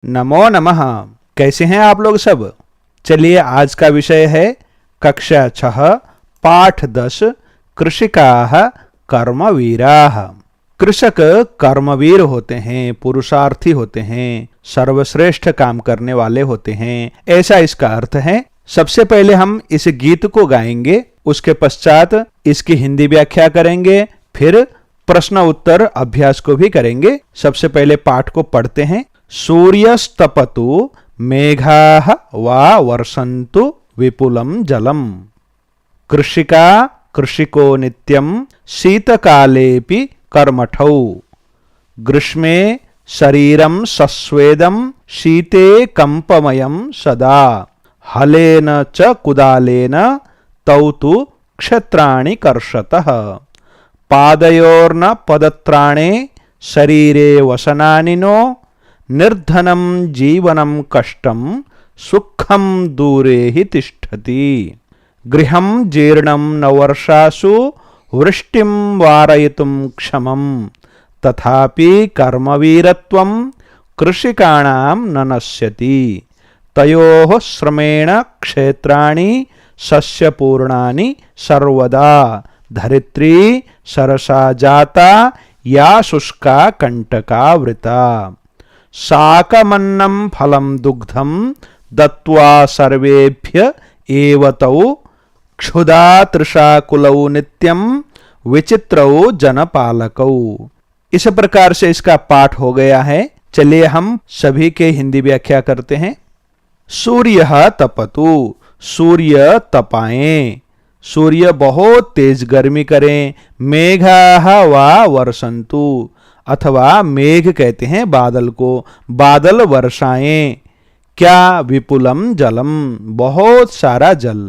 नमो नमः। कैसे हैं आप लोग सब। चलिए आज का विषय है कक्षा 6 पाठ 10 कृषिकाः कर्मवीराः। कृषक कर्मवीर होते हैं, पुरुषार्थी होते हैं, सर्वश्रेष्ठ काम करने वाले होते हैं, ऐसा इसका अर्थ है। सबसे पहले हम इस गीत को गाएंगे, उसके पश्चात इसकी हिंदी व्याख्या करेंगे, फिर प्रश्न उत्तर अभ्यास को भी करेंगे। सबसे पहले पाठ को पढ़ते हैं। सूर्यस्तपतु मेघाः वा वर्षन्तु विपुलं जलम्। कृषिका कृषिको नित्यं शीतकालेऽपि कर्मठौ। ग्रीष्मे शरीरं सस्वेदं शीते कंपमयं सदा। हलेन च कुदालेन तौ तु क्षेत्राणि कर्षतः। पादयोर्न पदत्राणे शरीरे वसनानि नो। निर्धनं जीवनं कष्टं सुखं दूरे हि तिष्ठति। गृहं जीर्णं न वर्षासु वृष्टिं वारयितुं क्षमं। तथापि कर्मवीरत्वं कृषिकाणां न नश्यति। तयोः श्रमेण क्षेत्राणि सस्यपूर्णानि सर्वदा। धरित्री सरसा जाता या शुष्का कंटकावृता। साकमन्नं फलं दुग्धं दत्वा सर्वेभ्य एव तौ। क्षुधा तृषा कुलौ नित्यं विचित्रौ जनपालकौ। इस प्रकार से इसका पाठ हो गया है। चलिए हम सभी के हिंदी व्याख्या करते हैं। सूर्य तपतु, सूर्य तपाएं, सूर्य बहुत तेज गर्मी करें। मेघाः वा वर्षन्तु, अथवा मेघ कहते हैं बादल को, बादल वर्षाएं। क्या विपुलम जलम, बहुत सारा जल।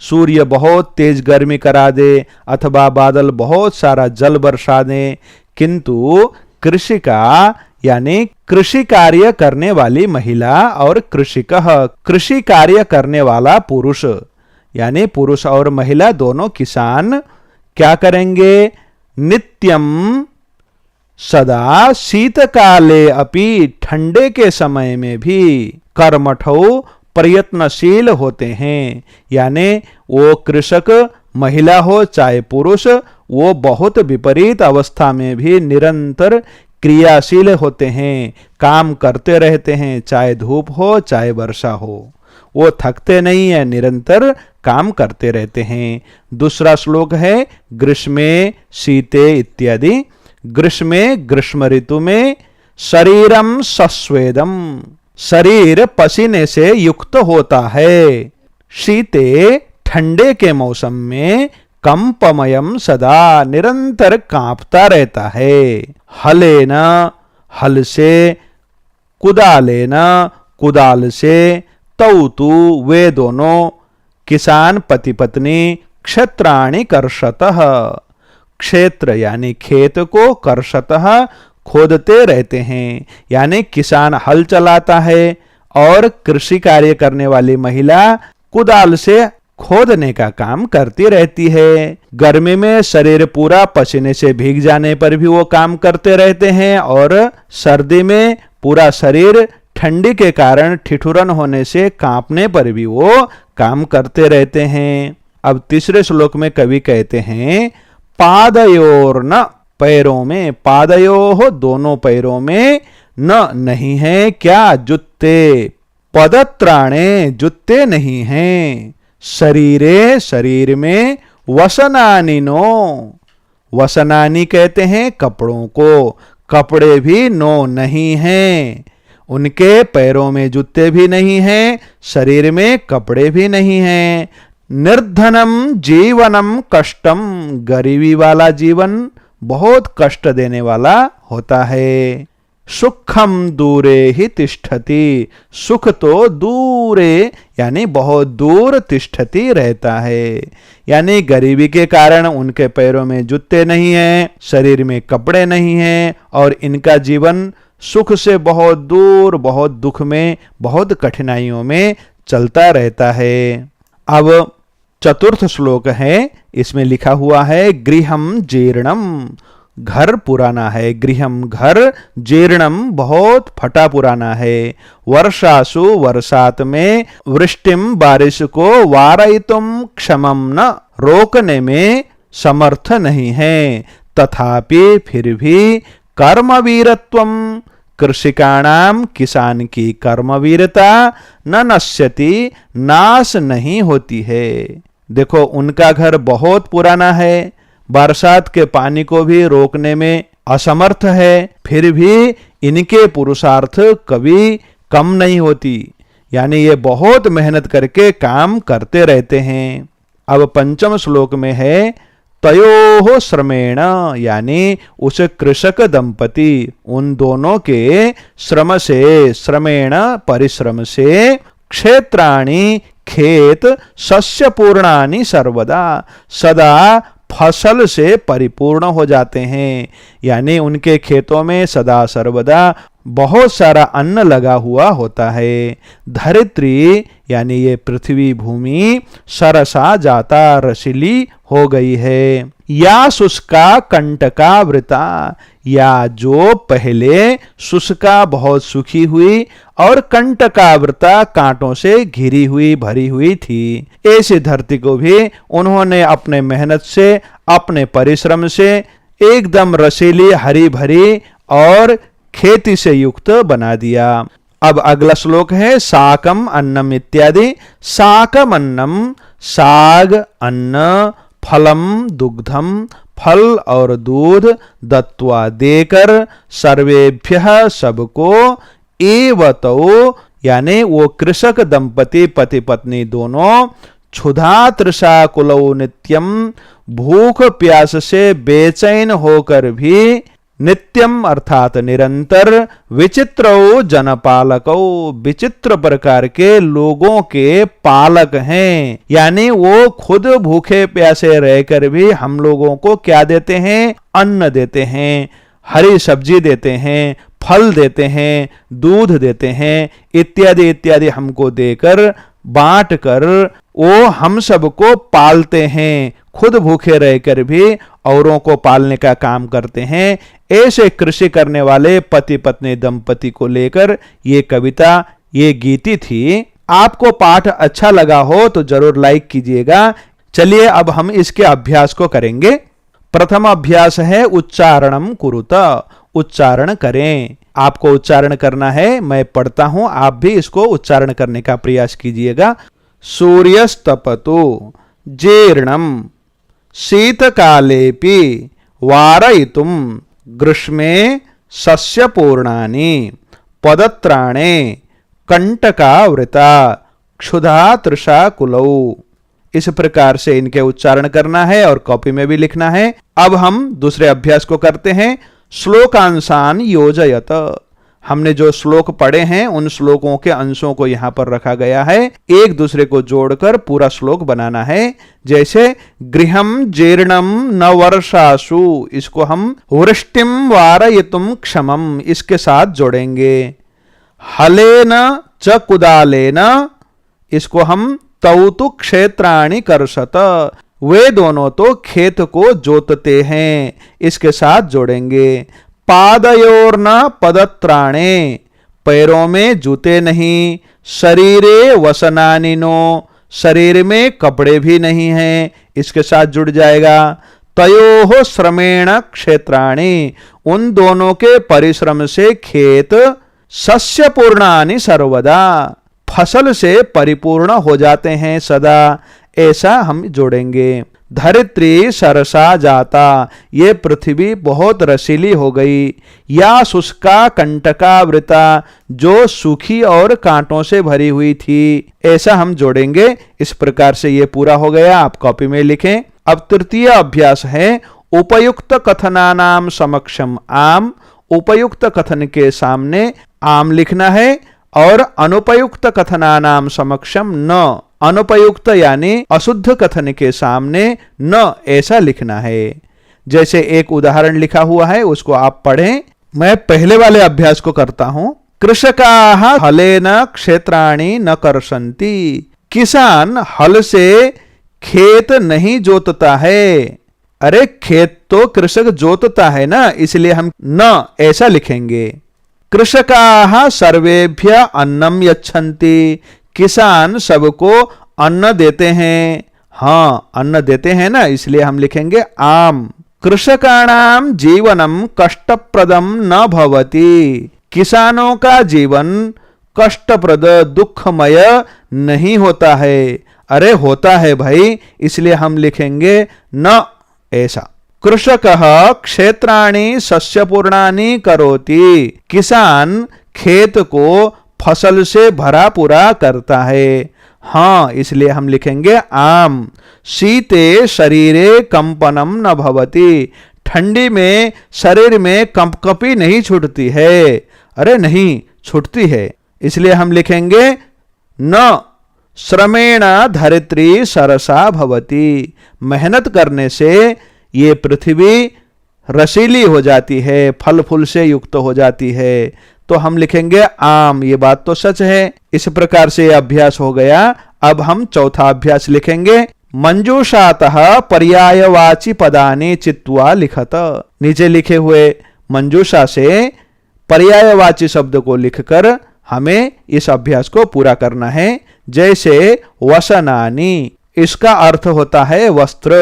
सूर्य बहुत तेज गर्मी करा दे अथवा बादल बहुत सारा जल बरसा दे, किंतु कृषिका यानी कृषि कार्य करने वाली महिला और कृषिकः कृषि कार्य करने वाला पुरुष, यानी पुरुष और महिला दोनों किसान क्या करेंगे। नित्यम सदा, शीतकाले अपि, ठंडे के समय में भी, कर्मठौ प्रयत्नशील होते हैं। यानी वो कृषक महिला हो चाहे पुरुष, वो बहुत विपरीत अवस्था में भी निरंतर क्रियाशील होते हैं, काम करते रहते हैं, चाहे धूप हो चाहे वर्षा हो। वो थकते नहीं है, निरंतर काम करते रहते हैं। दूसरा श्लोक है ग्रीष्मे शीते इत्यादि। ग्रीष्मे ग्रीष्म ऋतु में शरीरम सस्वेदम, शरीर पसीने से युक्त होता है। शीते ठंडे के मौसम में कंपमयम सदा, निरंतर कांपता रहता है। हलेन हल से, कुदालेन कुदाल से, तौ तु वे दोनों किसान पति पत्नी क्षेत्राणि कर्षतः, क्षेत्र यानी खेत को, कर्षतः खोदते रहते हैं। यानी किसान हल चलाता है और कृषि कार्य करने वाली महिला कुदाल से खोदने का काम करती रहती है। गर्मी में शरीर पूरा पसीने से भीग जाने पर भी वो काम करते रहते हैं, और सर्दी में पूरा शरीर ठंडी के कारण ठिठुरन होने से कांपने पर भी वो काम करते रहते हैं। अब तीसरे श्लोक में कवि कहते हैं पादयोर्न, पैरों में, पादयोः दोनों पैरों में, न नहीं है क्या, जूते। पदत्राणे जूते नहीं हैं। शरीरे शरीर में, वसनानि नो, वसनानि कहते हैं कपड़ों को, कपड़े भी नो नहीं हैं। उनके पैरों में जूते भी नहीं हैं, शरीर में कपड़े भी नहीं हैं। निर्धनम जीवनम कष्टम, गरीबी वाला जीवन बहुत कष्ट देने वाला होता है। सुखम दूरे ही तिष्ठति, सुख तो दूरे यानी बहुत दूर तिष्ठति रहता है। यानी गरीबी के कारण उनके पैरों में जूते नहीं हैं, शरीर में कपड़े नहीं हैं, और इनका जीवन सुख से बहुत दूर, बहुत दुख में, बहुत कठिनाइयों में चलता रहता है। अब चतुर्थ श्लोक है, इसमें लिखा हुआ है गृहं जीर्णम, घर पुराना है, गृहम घर, जीर्णम बहुत फटा पुराना है, वर्षासु वर्षात में, वृष्टिम बारिश को, वारयितुम क्षमम न रोकने में समर्थ नहीं है, तथापि फिर भी कर्मवीरत्वम कृषिकाणाम किसान की कर्मवीरता न नश्यति नाश नहीं होती है। देखो उनका घर बहुत पुराना है, बरसात के पानी को भी रोकने में असमर्थ है, फिर भी इनके पुरुषार्थ कभी कम नहीं होती, यानी ये बहुत मेहनत करके काम करते रहते हैं। अब पंचम श्लोक में है तयोः श्रमेण, यानी उस कृषक दंपति उन दोनों के श्रम से, श्रमेण परिश्रम से, क्षेत्राणि खेत, शस्य पूर्णानि सर्वदा, सदा फसल से परिपूर्ण हो जाते हैं, यानी उनके खेतों में सदा सर्वदा बहुत सारा अन्न लगा हुआ होता है। धरित्री यानी ये पृथ्वी भूमि सरसा जाता रसीली हो गई है। या शुष्का कंटका वृता, या जो पहले शुष्का बहुत सूखी हुई और कंटकावृता कांटों से घिरी हुई भरी हुई थी, ऐसी धरती को भी उन्होंने अपने मेहनत से, अपने परिश्रम से एकदम रसीली, हरी भरी और खेती से युक्त बना दिया। अब अगला श्लोक है साकम अन्नम इत्यादि। साकम अन्नम, साग अन्न, फलम दुग्धम, फल और दूध, दत्वा देकर, सर्वेभ्यः सबको, एवतो यानी वो कृषक दंपति पति पत्नी दोनों, क्षुधा तृषा कुलौ नित्यम, भूख प्यास से बेचैन होकर भी, नित्यम अर्थात निरंतर, विचित्रो जनपालको, विचित्र प्रकार के लोगों के पालक हैं, यानी वो खुद भूखे प्यासे रहकर भी हम लोगों को क्या देते हैं, अन्न देते हैं, हरी सब्जी देते हैं, फल देते हैं, दूध देते हैं, इत्यादि इत्यादि हमको देकर बांट कर वो हम सबको पालते हैं, खुद भूखे रहकर भी औरों को पालने का काम करते हैं। ऐसे कृषि करने वाले पति पत्नी दंपति को लेकर ये कविता, ये गीति थी। आपको पाठ अच्छा लगा हो तो जरूर लाइक कीजिएगा। चलिए अब हम इसके अभ्यास को करेंगे। प्रथम अभ्यास है उच्चारणम कुरुत, उच्चारण करें। आपको उच्चारण करना है, मैं पढ़ता हूं, आप भी इसको उच्चारण करने का प्रयास कीजिएगा। सूर्यस्तपतो जीर्णम शीतकालेपि वारयितुम ग्रीष्मे सस्यपूर्णानि पदत्राणे कंटकावृता क्षुधा तृषा कुलौ। इस प्रकार से इनके उच्चारण करना है और कॉपी में भी लिखना है। अब हम दूसरे अभ्यास को करते हैं। श्लोकांशान योजयत, हमने जो श्लोक पढ़े हैं उन श्लोकों के अंशों को यहां पर रखा गया है, एक दूसरे को जोड़कर पूरा श्लोक बनाना है। जैसे गृहम जीर्णम न वर्षासु, इसको हम वृष्टिम वारयितुम क्षमम इसके साथ जोड़ेंगे। हलेन च कुदालेन, इसको हम तौतु क्षेत्राणि कर्षत, वे दोनों तो खेत को जोतते हैं, इसके साथ जोड़ेंगे। पादयोर्न पदत्राणे, पैरों में जूते नहीं। शरीरे वसनानिनो, शरीर में कपड़े भी नहीं हैं, इसके साथ जुड़ जाएगा। तयोः श्रमेण क्षेत्राणि, उन दोनों के परिश्रम से खेत, शस्य पूर्णानि सर्वदा, फसल से परिपूर्ण हो जाते हैं सदा, ऐसा हम जोड़ेंगे। धरित्री सरसा जाता, ये पृथ्वी बहुत रसीली हो गई। या शुष्का कंटकावृता, जो सूखी और कांटों से भरी हुई थी, ऐसा हम जोड़ेंगे। इस प्रकार से ये पूरा हो गया, आप कॉपी में लिखें। अब तृतीय अभ्यास है उपयुक्त कथनानाम समक्षम आम। उपयुक्त कथन के सामने आम लिखना है और अनुपयुक्त कथनानाम समक्षम न, अनुपयुक्त यानी अशुद्ध कथन के सामने न, ऐसा लिखना है। जैसे एक उदाहरण लिखा हुआ है, उसको आप पढ़ें। मैं पहले वाले अभ्यास को करता हूं। कृषकाः हलेन क्षेत्राणि न कर्षन्ति, किसान हल से खेत नहीं जोतता है। अरे खेत तो कृषक जोतता है ना, इसलिए हम न ऐसा लिखेंगे। कृषकाः सर्वेभ्य अन्नम यच्छन्ति, किसान सबको अन्न देते हैं। हाँ, अन्न देते हैं ना, इसलिए हम लिखेंगे आम। कृषकाणाम जीवनम कष्टप्रदम न भवति, किसानों का जीवन कष्टप्रद दुखमय नहीं होता है। अरे होता है भाई, इसलिए हम लिखेंगे न ऐसा। कृषकः क्षेत्राणि सस्यपूर्णानि करोति, किसान खेत को फसल से भरा पूरा करता है। हाँ, इसलिए हम लिखेंगे आम। शीते शरीरे कंपनम न भवति, ठंडी में शरीर में कंपकपी नहीं छूटती है। अरे नहीं, छूटती है, इसलिए हम लिखेंगे न। श्रमेण धरित्री सरसा भवति, मेहनत करने से ये पृथ्वी रसीली हो जाती है, फल फूल से युक्त हो जाती है, तो हम लिखेंगे आम। ये बात तो सच है। इस प्रकार से अभ्यास हो गया। अब हम चौथा अभ्यास लिखेंगे। मंजूषातः पर्यायवाची पदानि चित्वा लिखत, नीचे लिखे हुए मंजूषा से पर्यायवाची शब्द को लिखकर हमें इस अभ्यास को पूरा करना है। जैसे वसनानि, इसका अर्थ होता है वस्त्र,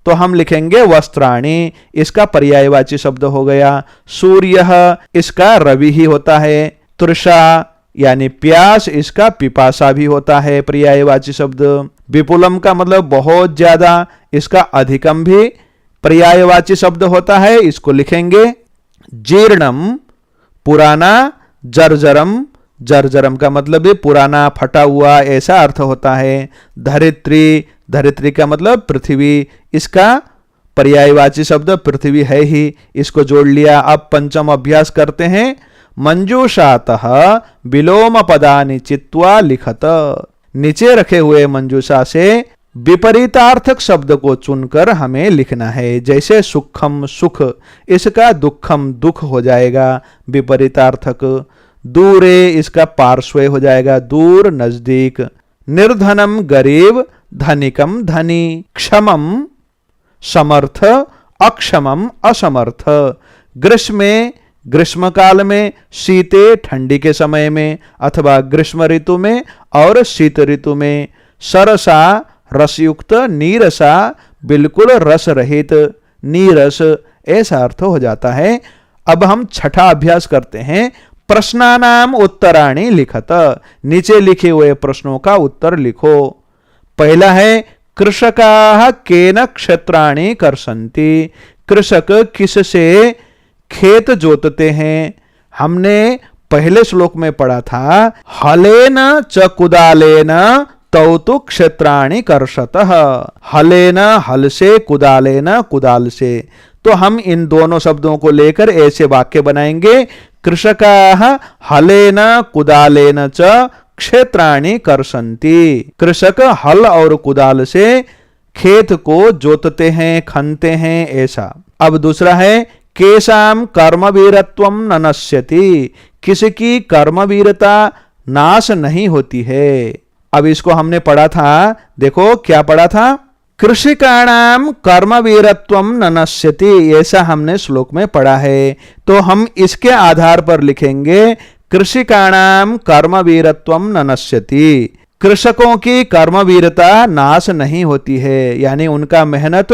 तो हम लिखेंगे वस्त्राणि, इसका पर्यायवाची शब्द हो गया। सूर्य, इसका रवि ही होता है। तृषा यानी प्यास, इसका पिपासा भी होता है पर्यायवाची शब्द। विपुलम का मतलब बहुत ज्यादा, इसका अधिकम भी पर्यायवाची शब्द होता है, इसको लिखेंगे। जीर्णम पुराना, जर्जरम, जर्जरम का मतलब भी पुराना फटा हुआ ऐसा अर्थ होता है। धरित्री, धरित्री का मतलब पृथ्वी, इसका पर्यायवाची शब्द पृथ्वी है ही, इसको जोड़ लिया। अब पंचम अभ्यास करते हैं। मंजूषातः विलोम पदानि चित्वा लिखत, नीचे रखे हुए मंजूषा से विपरीतार्थक शब्द को चुनकर हमें लिखना है। जैसे सुखम सुख, इसका दुखम दुख हो जाएगा विपरीतार्थक। दूरे, इसका पार्श्व हो जाएगा दूर नजदीक। निर्धनम गरीब, धनिकम धनी। क्षमम समर्थ, अक्षमम असमर्थ। ग्रीष्मे, ग्रीष्म काल में। शीते, ठंडी के समय में अथवा ग्रीष्म ऋतु में और शीत ऋतु में। सरसा, रसयुक्त। नीरसा, बिल्कुल रस रहित, नीरस, ऐसा अर्थ हो जाता है। अब हम छठा अभ्यास करते हैं। प्रश्नानाम उत्तराणि लिखत, नीचे लिखे हुए प्रश्नों का उत्तर लिखो। पहला है कृषकाः केन क्षेत्राणि कर्षन्ति, कृषक किससे खेत जोतते हैं। हमने पहले श्लोक में पढ़ा था हलेन च कुदालेन तौ तु क्षेत्राणि कर्षतः, हलेन हल से, कुदालेन कुदाल से। तो हम इन दोनों शब्दों को लेकर ऐसे वाक्य बनाएंगे। कृषकाः हलेन कुदालेन च क्षेत्राणि कर्षन्ति, कृषक हल और कुदाल से खेत को जोतते हैं, खनते हैं, ऐसा। अब दूसरा है केशाम कर्मवीरत्वम न नश्यति, किसकी कर्मवीरता नाश नहीं होती है। अब इसको हमने पढ़ा था, देखो क्या पढ़ा था। कृषिकाणाम कर्मवीरत्वम न नश्यति, ऐसा हमने श्लोक में पढ़ा है। तो हम इसके आधार पर लिखेंगे कृषिकाणाम कर्मवीरत्वम न नश्यति, कृषकों की कर्मवीरता नाश नहीं होती है, यानी उनका मेहनत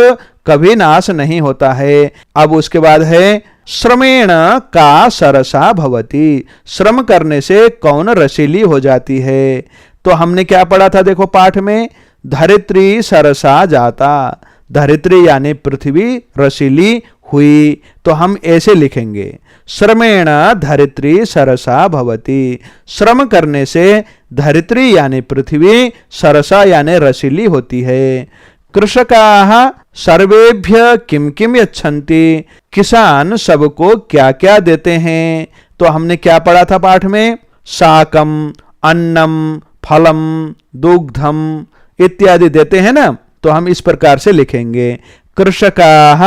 कभी नाश नहीं होता है। अब उसके बाद है श्रमेण का सरसा भवति, श्रम करने से कौन रसीली हो जाती है। तो हमने क्या पढ़ा था, देखो पाठ में, धरित्री सरसा जाता, धरित्री यानी पृथ्वी रसीली हुई। तो हम ऐसे लिखेंगे श्रमेण धरित्री सरसा भवति, श्रम करने से धरित्री यानी पृथ्वी, सरसा यानी रसीली होती है। कृषकाः सर्वेभ्य किम किम यच्छन्ति, किसान सबको क्या क्या देते हैं। तो हमने क्या पढ़ा था पाठ में, शाकम, अन्नम, फलम, दुग्धम इत्यादि देते हैं ना। तो हम इस प्रकार से लिखेंगे कृषकाः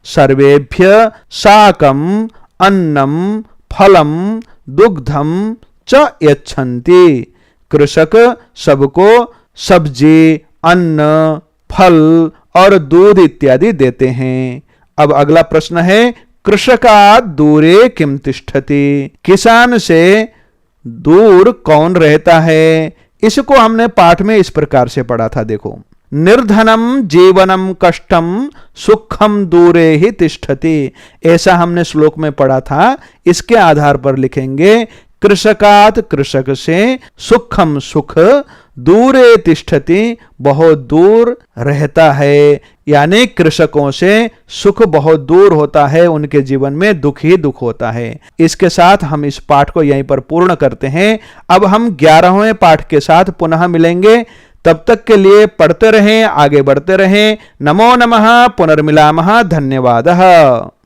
सर्वेभ्य शाकम, अन्नम, फलम, दुग्धम च यच्छन्ति, कृषक सबको सब्जी, अन्न, फल और दूध इत्यादि देते हैं। अब अगला प्रश्न है, कृषकात् दूरे किम तिष्ठति, किसान से दूर कौन रहता है। इसको हमने पाठ में इस प्रकार से पढ़ा था, देखो, निर्धनम जीवनम कष्टम सुखम दूरे ही तिष्ठति, ऐसा हमने श्लोक में पढ़ा था। इसके आधार पर लिखेंगे, कृषकात् कृषक से, सुखम सुख, दूरे तिष्ठति बहुत दूर रहता है, यानी कृषकों से सुख बहुत दूर होता है, उनके जीवन में दुख ही दुख होता है। इसके साथ हम इस पाठ को यहीं पर पूर्ण करते हैं। अब हम 11वें पाठ के साथ पुनः मिलेंगे। तब तक के लिए पढ़ते रहें, आगे बढ़ते रहें। नमो नमः, पुनर्मिलामः, धन्यवादः।